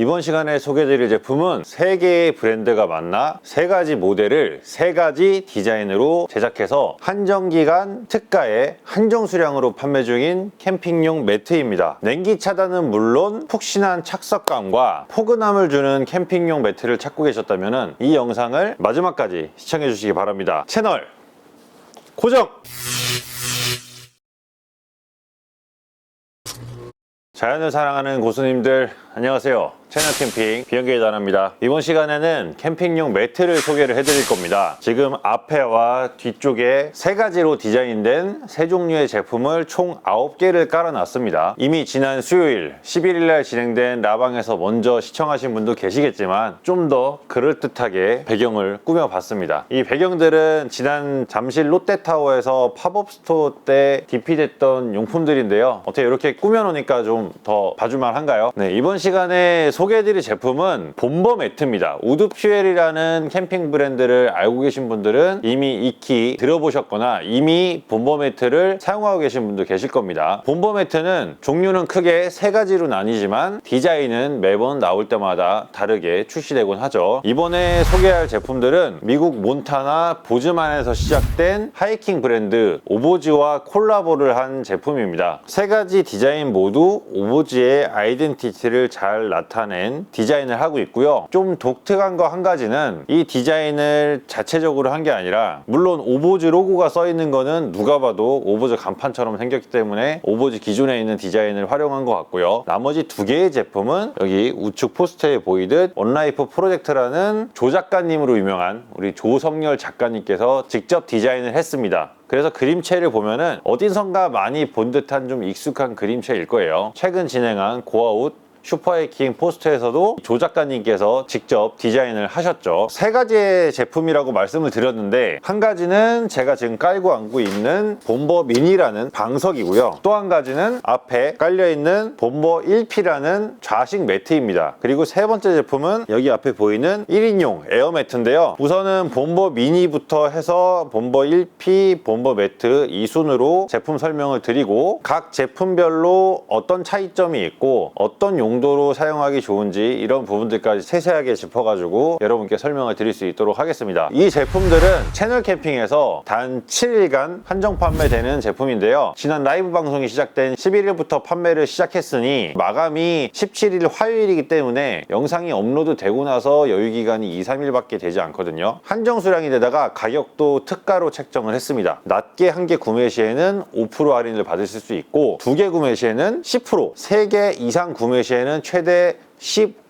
이번 시간에 소개해드릴 제품은 3개의 브랜드가 만나 3가지 모델을 3가지 디자인으로 제작해서 한정기간 특가에 한정 수량으로 판매 중인 캠핑용 매트입니다. 냉기 차단은 물론 푹신한 착석감과 포근함을 주는 캠핑용 매트를 찾고 계셨다면 이 영상을 마지막까지 시청해 주시기 바랍니다. 채널 고정! 자연을 사랑하는 고수님들 안녕하세요. 채널 캠핑 비영계의 단합니다. 이번 시간에는 캠핑용 매트를 소개를 해드릴 겁니다. 지금 앞에와 뒤쪽에 3가지로 디자인된 3종류의 제품을 총 9개를 깔아놨습니다. 이미 지난 수요일 11일날 진행된 라방에서 먼저 시청하신 분도 계시겠지만 좀 더 그럴듯하게 배경을 꾸며봤습니다. 이 배경들은 지난 잠실 롯데타워에서 팝업 스토어 때 DP됐던 용품들인데요. 어떻게 이렇게 꾸며놓으니까 좀 더 봐줄만 한가요? 네, 이번 시간에 소개해드릴 제품은 봄버 매트입니다. 우드퓨엘이라는 캠핑 브랜드를 알고 계신 분들은 이미 익히 들어보셨거나 이미 봄버 매트를 사용하고 계신 분도 계실 겁니다. 봄버 매트는 종류는 크게 3가지로 나뉘지만 디자인은 매번 나올 때마다 다르게 출시되곤 하죠. 이번에 소개할 제품들은 미국 몬타나 보즈만에서 시작된 하이킹 브랜드 오보지와 콜라보를 한 제품입니다. 3가지 디자인 모두 오보지의 아이덴티티를 잘 나타낸 디자인을 하고 있고요. 좀 독특한 거 한 가지는 이 디자인을 자체적으로 한 게 아니라 물론 오보즈 로고가 써 있는 거는 누가 봐도 오보즈 간판처럼 생겼기 때문에 오보즈 기존에 있는 디자인을 활용한 것 같고요. 나머지 2개의 제품은 여기 우측 포스터에 보이듯 원라이프 프로젝트라는 조 작가님으로 유명한 우리 조성열 작가님께서 직접 디자인을 했습니다. 그래서 그림체를 보면은 어디선가 많이 본 듯한 좀 익숙한 그림체일 거예요. 최근 진행한 고아웃 슈퍼하이킹 포스터에서도 조 작가님께서 직접 디자인을 하셨죠. 3가지의 제품이라고 말씀을 드렸는데 한 가지는 제가 지금 깔고 앉고 있는 봄버 미니라는 방석이고요. 또 한 가지는 앞에 깔려있는 봄버 1P라는 좌식 매트입니다. 그리고 3번째 제품은 여기 앞에 보이는 1인용 에어 매트인데요. 우선은 봄버 미니부터 해서 봄버 1P, 봄버 매트 이 순으로 제품 설명을 드리고 각 제품별로 어떤 차이점이 있고 어떤 용도로 사용하기 좋은지 이런 부분들까지 세세하게 짚어가지고 여러분께 설명을 드릴 수 있도록 하겠습니다. 이 제품들은 채널 캠핑에서 단 7일간 한정 판매되는 제품인데요. 지난 라이브 방송이 시작된 11일부터 판매를 시작했으니 마감이 17일 화요일이기 때문에 영상이 업로드 되고 나서 여유기간이 2-3일밖에 되지 않거든요. 한정 수량이 되다가 가격도 특가로 책정을 했습니다. 낮게 한 개 구매 시에는 5% 할인을 받으실 수 있고 2개 구매 시에는 10%, 3개 이상 구매 시에는 최대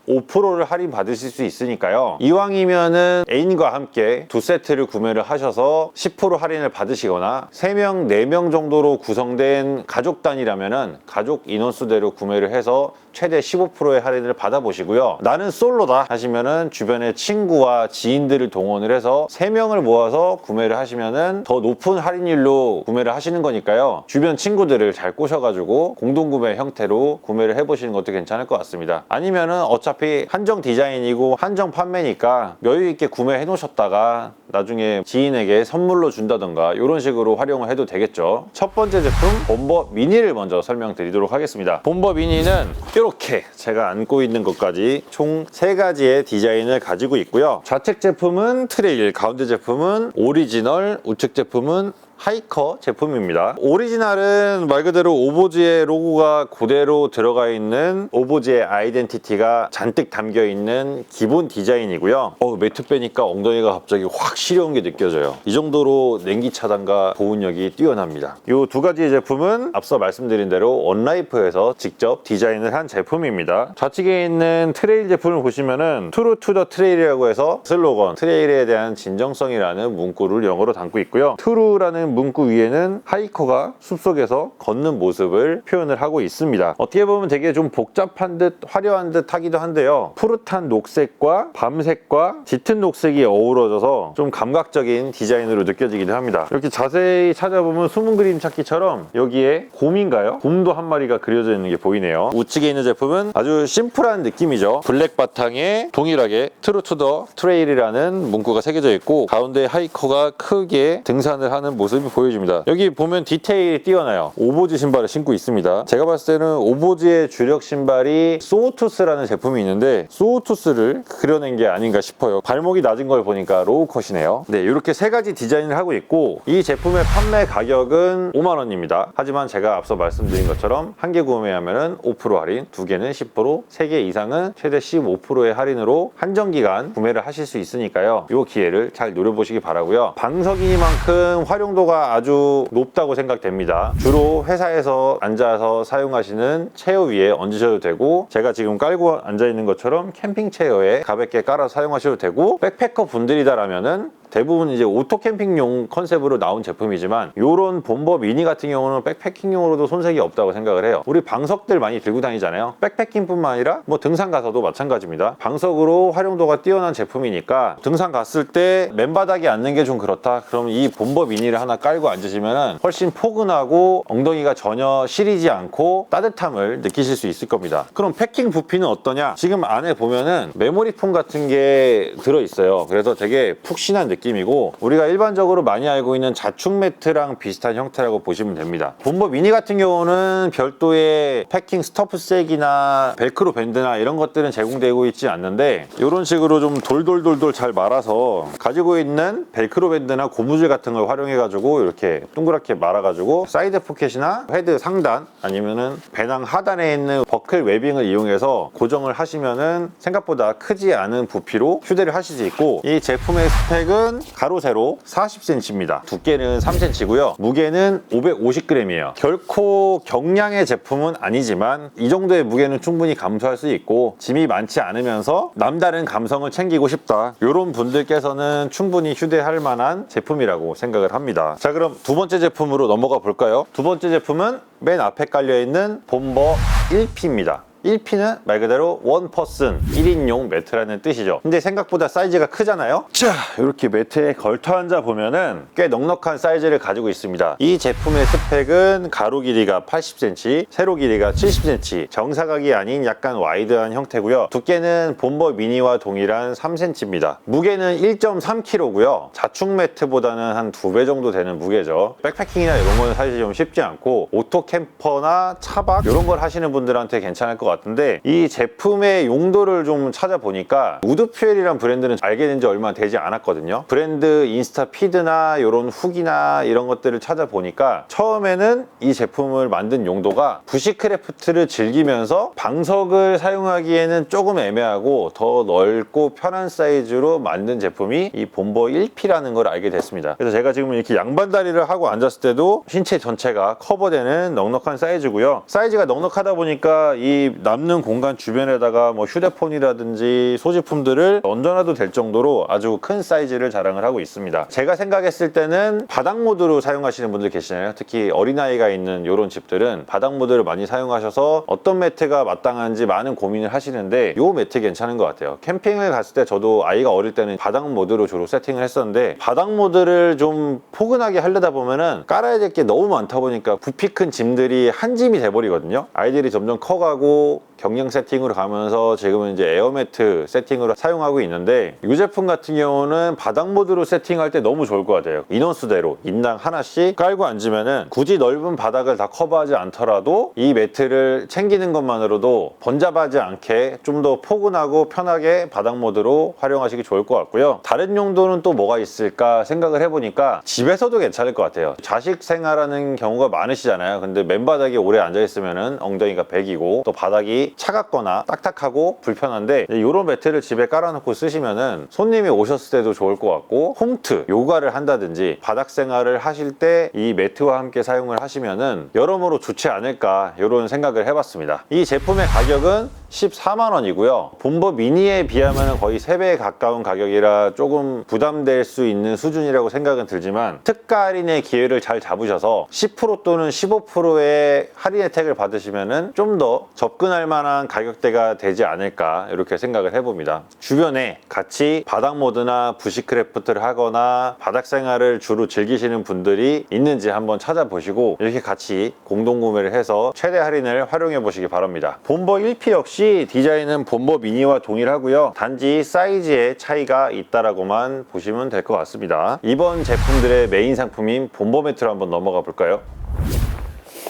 15%를 할인 받으실 수 있으니까요. 이왕이면은 애인과 함께 2세트를 구매를 하셔서 10% 할인을 받으시거나 3명, 4명 정도로 구성된 가족 단위라면은 가족 인원수대로 구매를 해서 최대 15%의 할인을 받아보시고요. 나는 솔로다 하시면은 주변의 친구와 지인들을 동원을 해서 3명을 모아서 구매를 하시면은 더 높은 할인율로 구매를 하시는 거니까요. 주변 친구들을 잘 꼬셔가지고 공동구매 형태로 구매를 해보시는 것도 괜찮을 것 같습니다. 아니면은 어차피 한정 디자인이고 한정 판매니까 여유있게 구매해 놓으셨다가 나중에 지인에게 선물로 준다던가 이런 식으로 활용을 해도 되겠죠. 첫 번째 제품 봄버 미니를 먼저 설명드리도록 하겠습니다. 봄버 미니는 이렇게 제가 안고 있는 것까지 총 3가지의 디자인을 가지고 있고요. 좌측 제품은 트레일, 가운데 제품은 오리지널, 우측 제품은 하이커 제품입니다. 오리지널은 말 그대로 오보지의 로고가 그대로 들어가 있는 오보지의 아이덴티티가 잔뜩 담겨 있는 기본 디자인이고요. 매트 빼니까 엉덩이가 갑자기 확 시려운 게 느껴져요. 이 정도로 냉기 차단과 보온력이 뛰어납니다. 이 2가지의 제품은 앞서 말씀드린 대로 원라이프에서 직접 디자인을 한 제품입니다. 좌측에 있는 트레일 제품을 보시면은 트루 투 더 트레일이라고 해서 슬로건 트레일에 대한 진정성이라는 문구를 영어로 담고 있고요. 트루라는 문구 위에는 하이커가 숲속에서 걷는 모습을 표현을 하고 있습니다. 어떻게 보면 되게 좀 복잡한 듯 화려한 듯 하기도 한데요. 푸릇한 녹색과 밤색과 짙은 녹색이 어우러져서 좀 감각적인 디자인으로 느껴지기도 합니다. 이렇게 자세히 찾아보면 숨은 그림 찾기처럼 여기에 곰인가요? 곰도 한 마리가 그려져 있는 게 보이네요. 우측에 있는 제품은 아주 심플한 느낌이죠. 블랙 바탕에 동일하게 트루 투 더 트레일이라는 문구가 새겨져 있고 가운데 하이커가 크게 등산을 하는 모습 모습이 보여집니다. 여기 보면 디테일이 뛰어나요. 오보즈 신발을 신고 있습니다. 제가 봤을 때는 오보즈의 주력 신발이 소우투스라는 제품이 있는데 소우투스를 그려낸 게 아닌가 싶어요. 발목이 낮은 걸 보니까 로우컷이네요. 네, 이렇게 세 가지 디자인을 하고 있고 이 제품의 판매 가격은 5만 원입니다. 하지만 제가 앞서 말씀드린 것처럼 한 개 구매하면 5% 할인, 두 개는 10%, 세 개 이상은 최대 15%의 할인으로 한정기간 구매를 하실 수 있으니까요. 이 기회를 잘 노려보시기 바라고요. 방석이니만큼 활용도가 아주 높다고 생각됩니다. 주로 회사에서 앉아서 사용하시는 체어 위에 얹으셔도 되고 제가 지금 깔고 앉아있는 것처럼 캠핑 체어에 가볍게 깔아서 사용하셔도 되고 백패커 분들이다라면은 대부분 이제 오토 캠핑용 컨셉으로 나온 제품이지만 요런 본버 미니 같은 경우는 백패킹용으로도 손색이 없다고 생각을 해요. 우리 방석들 많이 들고 다니잖아요. 백패킹뿐만 아니라 뭐 등산 가서도 마찬가지입니다. 방석으로 활용도가 뛰어난 제품이니까 등산 갔을 때 맨바닥에 앉는 게 좀 그렇다. 그럼 이 본버 미니를 하나 깔고 앉으시면 훨씬 포근하고 엉덩이가 전혀 시리지 않고 따뜻함을 느끼실 수 있을 겁니다. 그럼 패킹 부피는 어떠냐? 지금 안에 보면은 메모리 폼 같은 게 들어있어요. 그래서 되게 푹신한 느낌이고 우리가 일반적으로 많이 알고 있는 자축 매트랑 비슷한 형태라고 보시면 됩니다. 본버 미니 같은 경우는 별도의 패킹 스토프색이나 벨크로 밴드나 이런 것들은 제공되고 있지 않는데 이런 식으로 좀 돌돌돌돌 잘 말아서 가지고 있는 벨크로 밴드나 고무줄 같은 걸 활용해 가지고 이렇게 동그랗게 말아 가지고 사이드 포켓이나 헤드 상단 아니면은 배낭 하단에 있는 버클 웨빙을 이용해서 고정을 하시면은 생각보다 크지 않은 부피로 휴대를 하실 수 있고 이 제품의 스펙은 가로 세로 40cm입니다. 두께는 3cm고요. 무게는 550g이에요. 결코 경량의 제품은 아니지만 이 정도의 무게는 충분히 감수할 수 있고 짐이 많지 않으면서 남다른 감성을 챙기고 싶다. 이런 분들께서는 충분히 휴대할 만한 제품이라고 생각을 합니다. 자, 그럼 두 번째 제품으로 넘어가 볼까요? 두 번째 제품은 맨 앞에 깔려있는 본버 1P입니다. 1P는 말 그대로 원퍼슨 1인용 매트라는 뜻이죠. 근데 생각보다 사이즈가 크잖아요. 자, 이렇게 매트에 걸터 앉아 보면은 꽤 넉넉한 사이즈를 가지고 있습니다. 이 제품의 스펙은 가로 길이가 80cm, 세로 길이가 70cm, 정사각이 아닌 약간 와이드한 형태고요. 두께는 본버 미니와 동일한 3cm입니다. 무게는 1.3kg고요. 자축 매트보다는 한 2배 정도 되는 무게죠. 백패킹이나 이런 거는 사실 좀 쉽지 않고 오토 캠퍼나 차박 이런 걸 하시는 분들한테 괜찮을 것 같은데 이 제품의 용도를 좀 찾아보니까 우드퓨엘이란 브랜드는 알게 된 지 얼마 되지 않았거든요. 브랜드 인스타 피드나 이런 후기나 이런 것들을 찾아보니까 처음에는 이 제품을 만든 용도가 부시크래프트를 즐기면서 방석을 사용하기에는 조금 애매하고 더 넓고 편한 사이즈로 만든 제품이 이 본버 1P라는 걸 알게 됐습니다. 그래서 제가 지금 이렇게 양반다리를 하고 앉았을 때도 신체 전체가 커버되는 넉넉한 사이즈고요. 사이즈가 넉넉하다 보니까 이 남는 공간 주변에다가 뭐 휴대폰이라든지 소지품들을 얹어놔도 될 정도로 아주 큰 사이즈를 자랑을 하고 있습니다. 제가 생각했을 때는 바닥 모드로 사용하시는 분들 계시잖아요. 특히 어린아이가 있는 이런 집들은 바닥 모드를 많이 사용하셔서 어떤 매트가 마땅한지 많은 고민을 하시는데 이 매트 괜찮은 것 같아요. 캠핑을 갔을 때 저도 아이가 어릴 때는 바닥 모드로 주로 세팅을 했었는데 바닥 모드를 좀 포근하게 하려다 보면은 깔아야 될 게 너무 많다 보니까 부피 큰 짐들이 한 짐이 돼버리거든요. 아이들이 점점 커가고 경량 세팅으로 가면서 지금은 이제 에어매트 세팅으로 사용하고 있는데 이 제품 같은 경우는 바닥 모드로 세팅할 때 너무 좋을 것 같아요. 인원수대로 인당 하나씩 깔고 앉으면은 굳이 넓은 바닥을 다 커버하지 않더라도 이 매트를 챙기는 것만으로도 번잡하지 않게 좀 더 포근하고 편하게 바닥 모드로 활용하시기 좋을 것 같고요. 다른 용도는 또 뭐가 있을까 생각을 해보니까 집에서도 괜찮을 것 같아요. 자식 생활하는 경우가 많으시잖아요. 근데 맨바닥에 오래 앉아있으면은 엉덩이가 베기고 또 바닥이 차갑거나 딱딱하고 불편한데 이런 매트를 집에 깔아놓고 쓰시면은 손님이 오셨을 때도 좋을 것 같고 홈트, 요가를 한다든지 바닥 생활을 하실 때 이 매트와 함께 사용을 하시면은 여러모로 좋지 않을까 이런 생각을 해봤습니다. 이 제품의 가격은 14만 원이고요. 본버 미니에 비하면 거의 3배에 가까운 가격이라 조금 부담될 수 있는 수준이라고 생각은 들지만 특가 할인의 기회를 잘 잡으셔서 10% 또는 15%의 할인 혜택을 받으시면은 좀 더 접근할 만한 가격대가 되지 않을까 이렇게 생각을 해봅니다. 주변에 같이 바닥 모드나 부시크래프트를 하거나 바닥 생활을 주로 즐기시는 분들이 있는지 한번 찾아보시고 이렇게 같이 공동 구매를 해서 최대 할인을 활용해 보시기 바랍니다. 본버 1P 역시 역시 디자인은 본보 미니와 동일하고요. 단지 사이즈의 차이가 있다라고만 보시면 될 것 같습니다. 이번 제품들의 메인 상품인 본보 매트로 한번 넘어가 볼까요?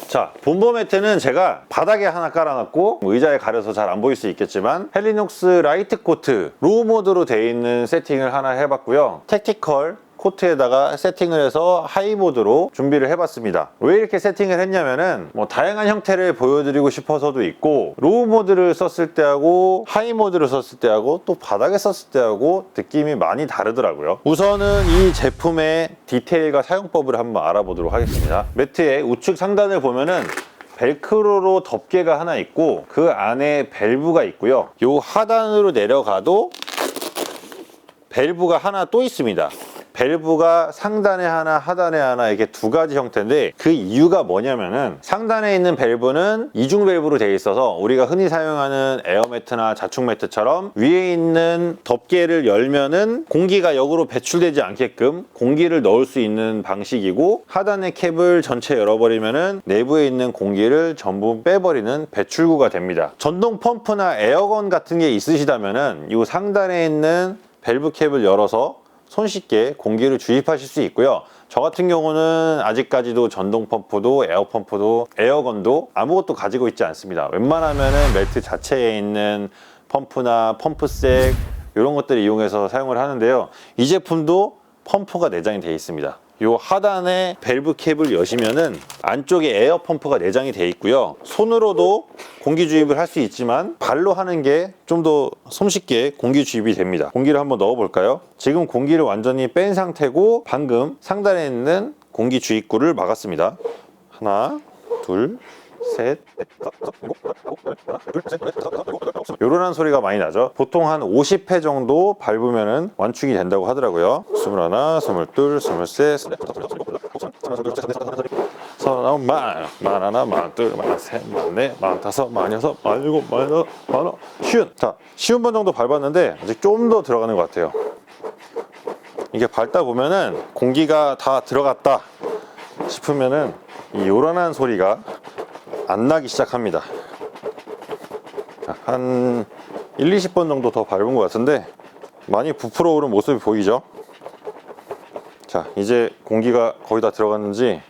자, 본보 매트는 제가 바닥에 하나 깔아놨고 의자에 가려서 잘 안 보일 수 있겠지만 헬리녹스 라이트 코트 로우 모드로 되어 있는 세팅을 하나 해봤고요. 택티컬 코트에다가 세팅을 해서 하이 모드로 준비를 해봤습니다. 왜 이렇게 세팅을 했냐면은 다양한 형태를 보여드리고 싶어서도 있고, 로우 모드를 썼을 때하고 하이 모드를 썼을 때하고 또 바닥에 썼을 때하고 느낌이 많이 다르더라고요. 우선은 이 제품의 디테일과 사용법을 한번 알아보도록 하겠습니다. 매트의 우측 상단을 보면은 벨크로로 덮개가 하나 있고 그 안에 밸브가 있고요. 요 하단으로 내려가도 밸브가 하나 또 있습니다. 밸브가 상단에 하나 하단에 하나 이렇게 두 가지 형태인데, 그 이유가 뭐냐면은 상단에 있는 밸브는 이중 밸브로 되어 있어서 우리가 흔히 사용하는 에어매트나 자충 매트처럼 위에 있는 덮개를 열면은 공기가 역으로 배출되지 않게끔 공기를 넣을 수 있는 방식이고, 하단의 캡을 전체 열어버리면은 내부에 있는 공기를 전부 빼버리는 배출구가 됩니다. 전동 펌프나 에어건 같은 게 있으시다면은 이 상단에 있는 밸브 캡을 열어서 손쉽게 공기를 주입하실 수 있고요. 저 같은 경우는 아직까지도 전동 펌프도 에어 펌프도 에어건도 아무것도 가지고 있지 않습니다. 웬만하면은 매트 자체에 있는 펌프나 펌프색 이런 것들을 이용해서 사용을 하는데요. 이 제품도 펌프가 내장이 되어 있습니다. 요 하단에 밸브 캡을 여시면은 안쪽에 에어 펌프가 내장이 되어 있고요. 손으로도 공기 주입을 할 수 있지만 발로 하는 게 좀 더 손쉽게 공기 주입이 됩니다. 공기를 한번 넣어 볼까요? 지금 공기를 완전히 뺀 상태고 방금 상단에 있는 공기 주입구를 막았습니다. 하나, 둘, 셋, 요런한 소리가 많이 나죠. 보통 한 50회 정도 밟으면 완충이 된다고 하더라고요. 21, 22, 23, 24, 만하나, 만둘, 만셋, 만넷, 만다섯, 만여섯, 만일곱, 만여덟, 만여, 쉬운. 자, 쉬운 번 정도 밟았는데 아직 좀 더 들어가는 것 같아요. 이게 밟다 보면은 공기가 다 들어갔다 싶으면은 이 요란한 소리가 안 나기 시작합니다. 자, 한 1, 20번 정도 더 밟은 것 같은데 많이 부풀어 오른 모습이 보이죠? 자, 이제 공기가 거의 다 들어갔는지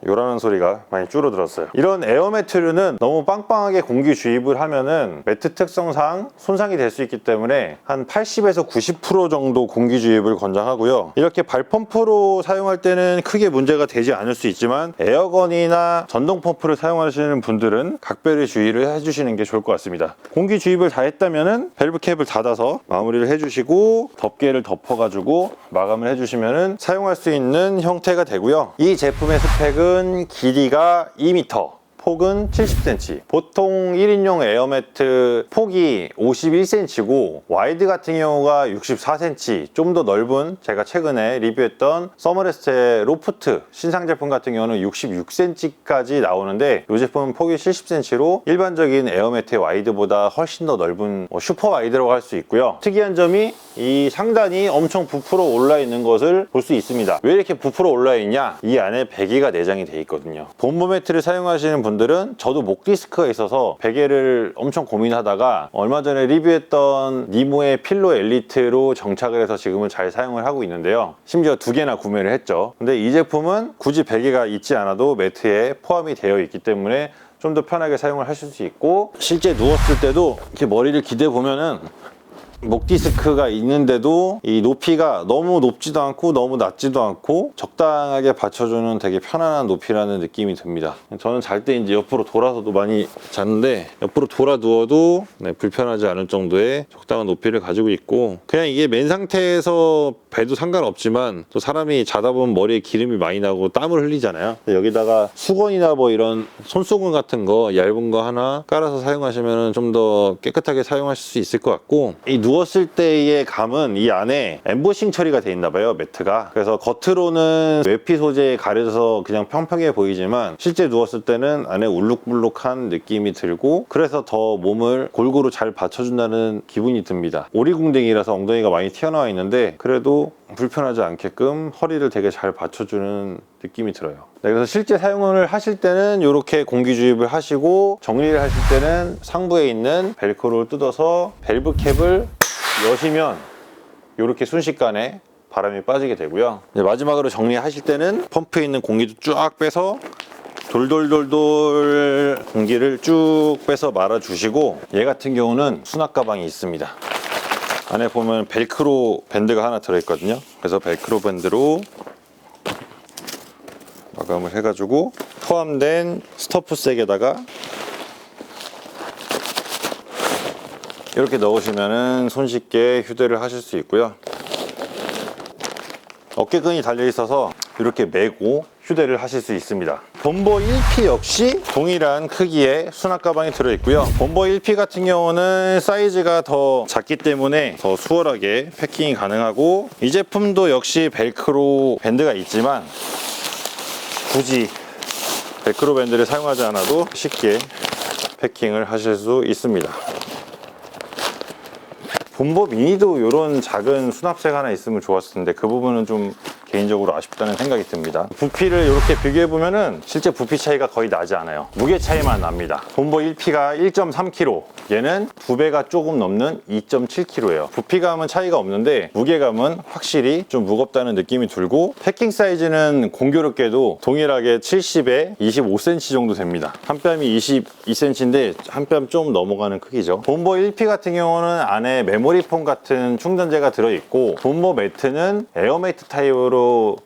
요라는 소리가 많이 줄어들었어요. 이런 에어매트류는 너무 빵빵하게 공기 주입을 하면은 매트 특성상 손상이 될 수 있기 때문에 한 80에서 90% 정도 공기 주입을 권장하고요. 이렇게 발펌프로 사용할 때는 크게 문제가 되지 않을 수 있지만 에어건이나 전동 펌프를 사용하시는 분들은 각별히 주의를 해주시는 게 좋을 것 같습니다. 공기 주입을 다 했다면은 밸브 캡을 닫아서 마무리를 해주시고 덮개를 덮어가지고 마감을 해주시면은 사용할 수 있는 형태가 되고요. 이 제품의 스펙은 길이가 2m, 폭은 70cm. 보통 1인용 에어매트 폭이 51cm고 와이드 같은 경우가 64cm, 좀 더 넓은, 제가 최근에 리뷰했던 서머레스트의 로프트 신상 제품 같은 경우는 66cm까지 나오는데 이 제품은 폭이 70cm로 일반적인 에어매트의 와이드보다 훨씬 더 넓은 슈퍼 와이드라고 할 수 있고요. 특이한 점이 이 상단이 엄청 부풀어 올라 있는 것을 볼 수 있습니다. 왜 이렇게 부풀어 올라 있냐? 이 안에 베개가 내장이 되어 있거든요. 본보 매트를 사용하시는 분들은, 저도 목 디스크가 있어서 베개를 엄청 고민하다가 얼마 전에 리뷰했던 니모의 필로 엘리트로 정착을 해서 지금은 잘 사용을 하고 있는데요. 심지어 2개나 구매를 했죠. 근데 이 제품은 굳이 베개가 있지 않아도 매트에 포함이 되어 있기 때문에 좀 더 편하게 사용을 하실 수 있고, 실제 누웠을 때도 이렇게 머리를 기대 보면은 목 디스크가 있는데도 이 높이가 너무 높지도 않고 너무 낮지도 않고 적당하게 받쳐주는 되게 편안한 높이라는 느낌이 듭니다. 저는 잘 때 이제 옆으로 돌아서도 많이 자는데 옆으로 돌아 누워도 불편하지 않을 정도의 적당한 높이를 가지고 있고, 그냥 이게 맨 상태에서 배도 상관없지만 또 사람이 자다 보면 머리에 기름이 많이 나고 땀을 흘리잖아요. 여기다가 수건이나 뭐 이런 손수건 같은 거 얇은 거 하나 깔아서 사용하시면 좀 더 깨끗하게 사용하실 수 있을 것 같고, 이 누웠을 때의 감은 이 안에 엠보싱 처리가 돼 있나 봐요, 매트가. 그래서 겉으로는 외피 소재에 가려져서 그냥 평평해 보이지만 실제 누웠을 때는 안에 울룩불룩한 느낌이 들고, 그래서 더 몸을 골고루 잘 받쳐준다는 기분이 듭니다. 오리궁뎅이라서 엉덩이가 많이 튀어나와 있는데 그래도 불편하지 않게끔 허리를 되게 잘 받쳐주는 느낌이 들어요. 네, 그래서 실제 사용을 하실 때는 이렇게 공기 주입을 하시고, 정리를 하실 때는 상부에 있는 벨크로를 뜯어서 밸브 캡을 여시면 이렇게 순식간에 바람이 빠지게 되고요. 이제 마지막으로 정리하실 때는 펌프에 있는 공기도 쫙 빼서 돌돌돌돌 공기를 쭉 빼서 말아주시고, 얘 같은 경우는 수납 가방이 있습니다. 안에 보면 벨크로 밴드가 하나 들어있거든요. 그래서 벨크로 밴드로 마감을 해가지고 포함된 스토프색에다가 이렇게 넣으시면 손쉽게 휴대를 하실 수 있고요. 어깨끈이 달려있어서 이렇게 메고 휴대를 하실 수 있습니다. 본보 1P 역시 동일한 크기의 수납 가방이 들어있고요. 본보 1P 같은 경우는 사이즈가 더 작기 때문에 더 수월하게 패킹이 가능하고, 이 제품도 역시 벨크로 밴드가 있지만 굳이 벨크로 밴드를 사용하지 않아도 쉽게 패킹을 하실 수 있습니다. 본보 미니도 이런 작은 수납색 하나 있으면 좋았을 텐데 그 부분은 좀 개인적으로 아쉽다는 생각이 듭니다. 부피를 이렇게 비교해보면은 실제 부피 차이가 거의 나지 않아요. 무게 차이만 납니다. 본보 1P가 1.3kg, 얘는 2배가 조금 넘는 2.7kg예요. 부피감은 차이가 없는데 무게감은 확실히 좀 무겁다는 느낌이 들고, 패킹 사이즈는 공교롭게도 동일하게 70에 25cm 정도 됩니다. 한 뼘이 22cm인데 한 뼘 좀 넘어가는 크기죠. 본보 1P 같은 경우는 안에 메모리폼 같은 충전재가 들어있고, 본보 매트는 에어매트 타입으로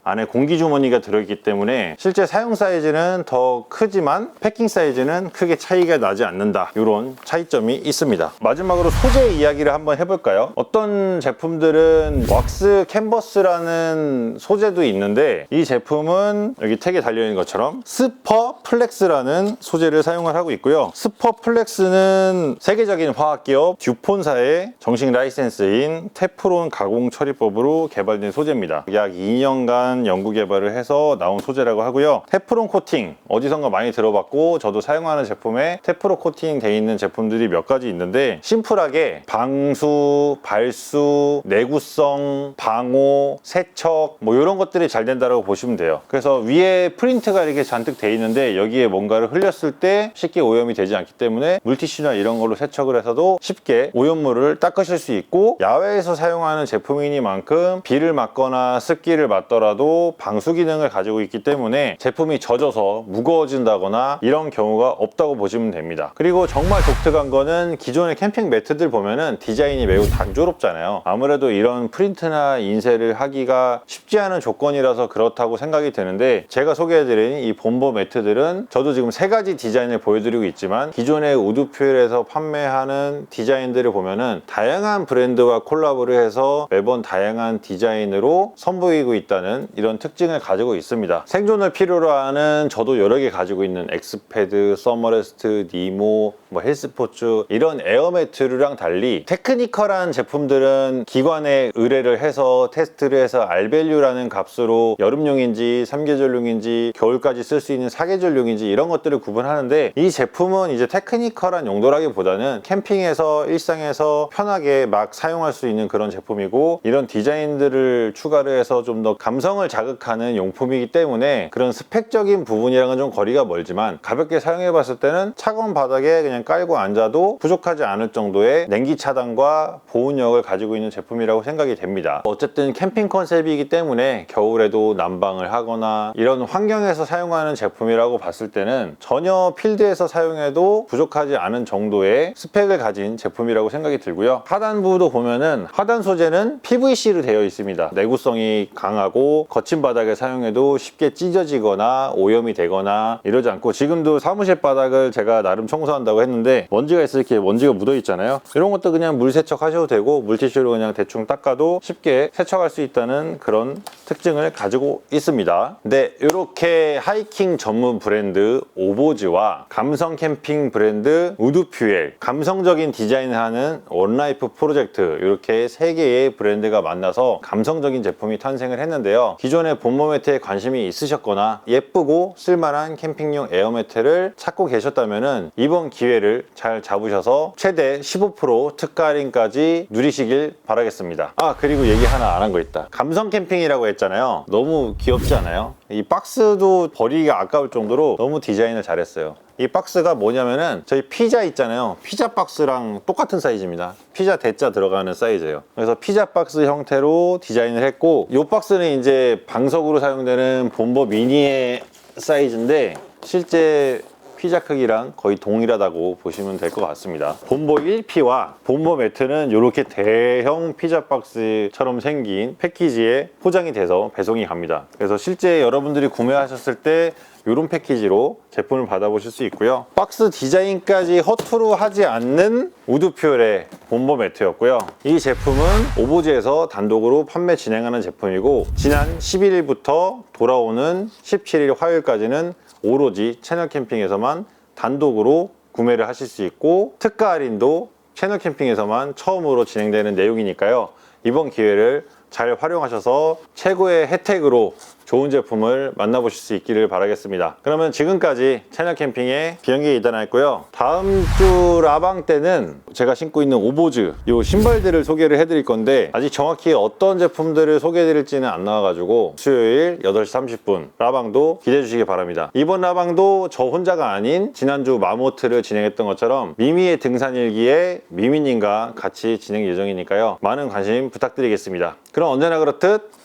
안에 공기 주머니가 들어있기 때문에 실제 사용 사이즈는 더 크지만 패킹 사이즈는 크게 차이가 나지 않는다, 이런 차이점이 있습니다. 마지막으로 소재 이야기를 한번 해볼까요? 어떤 제품들은 왁스 캔버스라는 소재도 있는데, 이 제품은 여기 택에 달려있는 것처럼 스퍼 플렉스라는 소재를 사용을 하고 있고요. 스퍼 플렉스는 세계적인 화학기업 듀폰사의 정식 라이센스인 테프론 가공 처리법으로 개발된 소재입니다. 약 2년간 연구 개발을 해서 나온 소재라고 하고요. 테프론 코팅 어디선가 많이 들어봤고, 저도 사용하는 제품에 테프론 코팅 되어 있는 제품들이 몇 가지 있는데, 심플하게 방수, 발수, 내구성, 방호, 세척 뭐 이런 것들이 잘 된다고 보시면 돼요. 그래서 위에 프린트가 이렇게 잔뜩 돼 있는데 여기에 뭔가를 흘렸을 때 쉽게 오염이 되지 않기 때문에 물티슈나 이런 걸로 세척을 해서도 쉽게 오염물을 닦으실 수 있고, 야외에서 사용하는 제품이니만큼 비를 맞거나 습기를 맞더라도 방수 기능을 가지고 있기 때문에 제품이 젖어서 무거워진다거나 이런 경우가 없다고 보시면 됩니다. 그리고 정말 독특한 거는 기존의 캠핑 매트들 보면은 디자인이 매우 단조롭잖아요. 아무래도 이런 프린트나 인쇄를 하기가 쉽지 않은 조건이라서 그렇다고 생각이 드는데, 제가 소개해드린 이 본보 매트들은 저도 지금 3가지 디자인을 보여드리고 있지만, 기존의 우드퓨엘에서 판매하는 디자인들을 보면은 다양한 브랜드와 콜라보를 해서 매번 다양한 디자인으로 선보이고 있다는 이런 특징을 가지고 있습니다. 생존을 필요로 하는, 저도 여러 개 가지고 있는 엑스패드, 서머레스트, 니모, 뭐 헬스포츠 이런 에어매트랑 달리 테크니컬한 제품들은 기관에 의뢰를 해서 테스트를 해서 R밸류라는 값으로 여름용인지 3계절용인지 겨울까지 쓸 수 있는 4계절용인지 이런 것들을 구분하는데, 이 제품은 이제 테크니컬한 용도라기보다는 캠핑에서 일상에서 편하게 막 사용할 수 있는 그런 제품이고, 이런 디자인들을 추가를 해서 좀 더 감성을 자극하는 용품이기 때문에 그런 스펙적인 부분이랑은 좀 거리가 멀지만 가볍게 사용해 봤을 때는 차가운 바닥에 그냥 깔고 앉아도 부족하지 않을 정도의 냉기 차단과 보온력을 가지고 있는 제품이라고 생각이 됩니다. 어쨌든 캠핑 컨셉이기 때문에 겨울에도 난방을 하거나 이런 환경에서 사용하는 제품이라고 봤을 때는 전혀 필드에서 사용해도 부족하지 않은 정도의 스펙을 가진 제품이라고 생각이 들고요. 하단부도 보면은 하단 소재는 PVC로 되어 있습니다. 내구성이 강하고 거친 바닥에 사용해도 쉽게 찢어지거나 오염이 되거나 이러지 않고, 지금도 사무실 바닥을 제가 나름 청소한다고 했는데 먼지가 있을 때 먼지가 묻어 있잖아요. 이런 것도 그냥 물 세척하셔도 되고 물티슈로 그냥 대충 닦아도 쉽게 세척할 수 있다는 그런 특징을 가지고 있습니다. 네, 이렇게 하이킹 전문 브랜드 오보즈와 감성 캠핑 브랜드 우드퓨엘, 감성적인 디자인을 하는 원라이프 프로젝트, 이렇게 3개의 브랜드가 만나서 감성적인 제품이 탄생을 했는데요. 기존에 본보 매트에 관심이 있으셨거나 예쁘고 쓸만한 캠핑용 에어매트를 찾고 계셨다면 이번 기회를 잘 잡으셔서 최대 15% 특가 할인까지 누리시길 바라겠습니다. 아, 그리고 얘기 하나 안 한 거 있다. 감성 캠핑이라고 했잖아요. 너무 귀엽지 않아요? 이 박스도 버리기가 아까울 정도로 너무 디자인을 잘했어요. 이 박스가 뭐냐면은 저희 피자 있잖아요. 피자 박스랑 똑같은 사이즈입니다. 피자 대자 들어가는 사이즈예요. 그래서 피자 박스 형태로 디자인을 했고, 이 박스는 이제 방석으로 사용되는 본보 미니의 사이즈인데 실제 피자 크기랑 거의 동일하다고 보시면 될 것 같습니다. 본보 1P와 본보 매트는 이렇게 대형 피자 박스처럼 생긴 패키지에 포장이 돼서 배송이 갑니다. 그래서 실제 여러분들이 구매하셨을 때 이런 패키지로 제품을 받아보실 수 있고요. 박스 디자인까지 허투루 하지 않는 우드퓨얼의 본보 매트였고요. 이 제품은 오보즈에서 단독으로 판매 진행하는 제품이고, 지난 11일부터 돌아오는 17일 화요일까지는 오로지 채널 캠핑에서만 단독으로 구매를 하실 수 있고, 특가 할인도 채널 캠핑에서만 처음으로 진행되는 내용이니까요. 이번 기회를 잘 활용하셔서 최고의 혜택으로 좋은 제품을 만나보실 수 있기를 바라겠습니다. 그러면 지금까지 채널 캠핑의 비영기 이단아였고요. 다음 주 라방 때는 제가 신고 있는 오보즈 이 신발들을 소개를 해드릴 건데, 아직 정확히 어떤 제품들을 소개해드릴지는 안 나와가지고 수요일 8시 30분 라방도 기대해 주시기 바랍니다. 이번 라방도 저 혼자가 아닌 지난주 마모트를 진행했던 것처럼 미미의 등산일기에 미미님과 같이 진행 예정이니까요. 많은 관심 부탁드리겠습니다. 그럼 언제나 그렇듯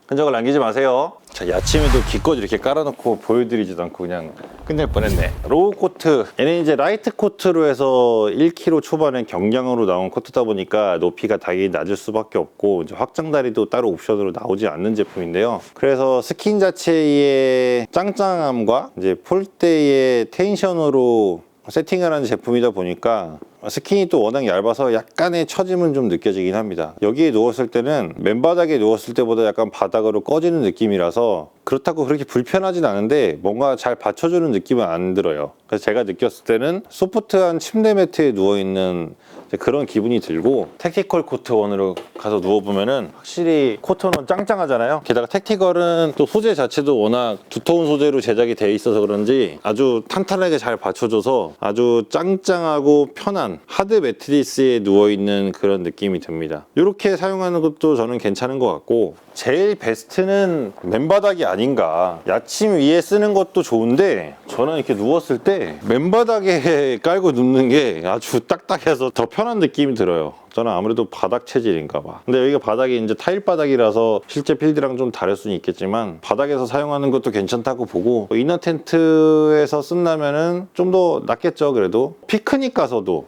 흔적을 남기지 마세요. 자, 야침에도 기껏 이렇게 깔아놓고 보여드리지도 않고 그냥 끝낼 뻔했네. 로우 코트, 얘는 이제 라이트 코트로 해서 1kg 초반에 경량으로 나온 코트다 보니까 높이가 당연히 낮을 수밖에 없고, 이제 확장다리도 따로 옵션으로 나오지 않는 제품인데요. 그래서 스킨 자체의 짱짱함과 이제 폴대의 텐션으로 세팅을 하는 제품이다 보니까 스킨이 또 워낙 얇아서 약간의 처짐은 좀 느껴지긴 합니다. 여기에 누웠을 때는 맨바닥에 누웠을 때보다 약간 바닥으로 꺼지는 느낌이라서 그렇다고 그렇게 불편하진 않은데 뭔가 잘 받쳐주는 느낌은 안 들어요. 그래서 제가 느꼈을 때는 소프트한 침대 매트에 누워있는 그런 기분이 들고, 택티컬 코트 원으로 가서 누워보면은 확실히 코트는 짱짱하잖아요. 게다가 택티컬은 또 소재 자체도 워낙 두터운 소재로 제작이 되어 있어서 그런지 아주 탄탄하게 잘 받쳐줘서 아주 짱짱하고 편한 하드 매트리스에 누워있는 그런 느낌이 듭니다. 이렇게 사용하는 것도 저는 괜찮은 것 같고, 제일 베스트는 맨바닥이 아닌가. 야침 위에 쓰는 것도 좋은데 저는 이렇게 누웠을 때 맨바닥에 깔고 눕는 게 아주 딱딱해서 더 편한 느낌이 들어요. 저는 아무래도 바닥 체질인가 봐. 근데 여기가 바닥이 이제 타일 바닥이라서 실제 필드랑 좀 다를 수는 있겠지만 바닥에서 사용하는 것도 괜찮다고 보고, 이너 텐트에서 쓴다면은 좀 더 낫겠죠. 그래도 피크닉 가서도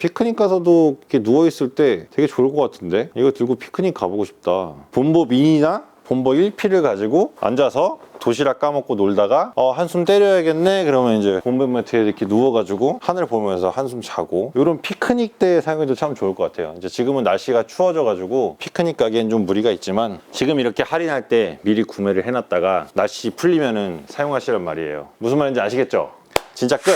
이렇게 누워있을 때 되게 좋을 것 같은데, 이거 들고 피크닉 가보고 싶다. 본보 미니나 본보 1P를 가지고 앉아서 도시락 까먹고 놀다가 한숨 때려야겠네 그러면 이제 본보 매트에 이렇게 누워가지고 하늘 보면서 한숨 자고, 이런 피크닉 때 사용해도 참 좋을 것 같아요. 이제 지금은 날씨가 추워져가지고 피크닉 가기엔 좀 무리가 있지만, 지금 이렇게 할인할 때 미리 구매를 해놨다가 날씨 풀리면은 사용하시란 말이에요. 무슨 말인지 아시겠죠? 진짜 끝!